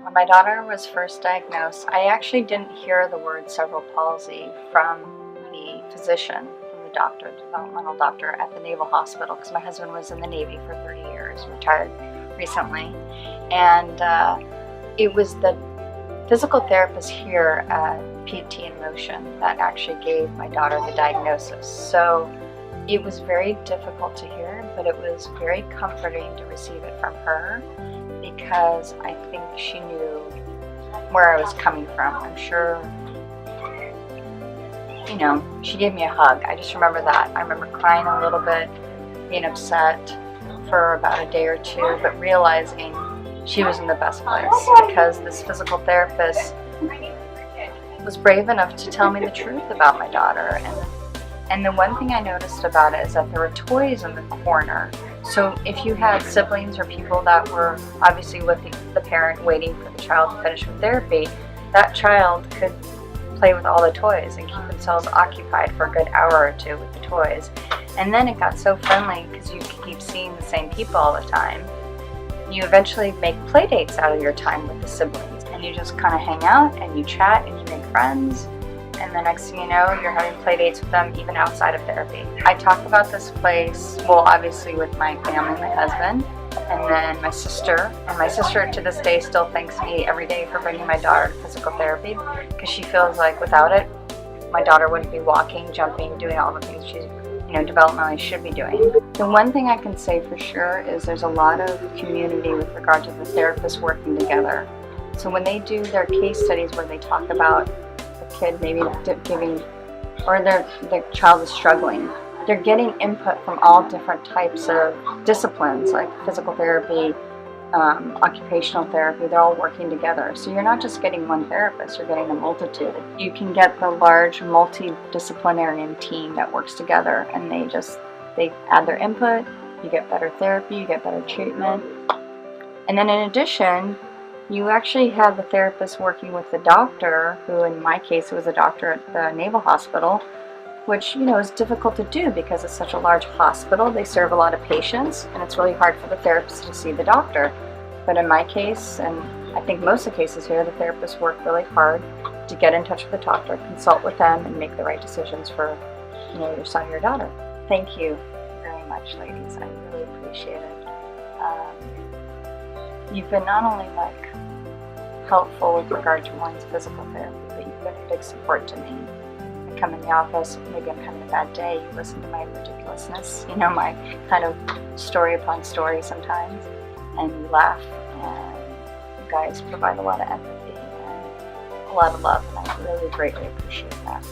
When my daughter was first diagnosed, I actually didn't hear the word cerebral palsy from the physician, from the doctor, developmental doctor at the Naval Hospital, because my husband was in the Navy for 30 years, retired recently. And it was the physical therapist here at PT in Motion that actually gave my daughter the diagnosis. So it was very difficult to hear, but it was very comforting to receive it from her, because I think she knew where I was coming from. I'm sure, you know, she gave me a hug. I just remember that. I remember crying a little bit, being upset for about a day or two, but realizing she was in the best place, because this physical therapist was brave enough to tell me the truth about my daughter. And the one thing I noticed about it is that there were toys in the corner. So if you had siblings or people that were obviously with the parent waiting for the child to finish with therapy, that child could play with all the toys and keep themselves occupied for a good hour or two with the toys. And then it got so friendly, because you keep seeing the same people all the time. You eventually make play dates out of your time with the siblings, and you just kind of hang out and you chat and you make friends. And the next thing you know, you're having play dates with them even outside of therapy. I talk about this place, well, obviously with my family, my husband, and then my sister. And my sister to this day still thanks me every day for bringing my daughter to physical therapy, because she feels like without it, my daughter wouldn't be walking, jumping, doing all the things she, developmentally should be doing. The one thing I can say for sure is there's a lot of community with regard to the therapists working together. So when they do their case studies where they talk about kid maybe giving, or their child is struggling, they're getting input from all different types of disciplines like physical therapy, occupational therapy. They're all working together. So you're not just getting one therapist, you're getting a multitude. You can get the large multidisciplinary team that works together, and they add their input, you get better therapy, you get better treatment. And then in addition, you actually have the therapist working with the doctor, who in my case was a doctor at the Naval Hospital, which is difficult to do because it's such a large hospital. They serve a lot of patients, and it's really hard for the therapist to see the doctor. But in my case, and I think most of the cases here, the therapists work really hard to get in touch with the doctor, consult with them, and make the right decisions for your son or your daughter. Thank you very much, ladies. I really appreciate it. You've been not only helpful with regard to one's physical therapy, but you've been a big support to me. I come in the office, maybe I'm having a bad day, you listen to my ridiculousness, my kind of story upon story sometimes, and you laugh, and you guys provide a lot of empathy and a lot of love, and I really greatly appreciate that.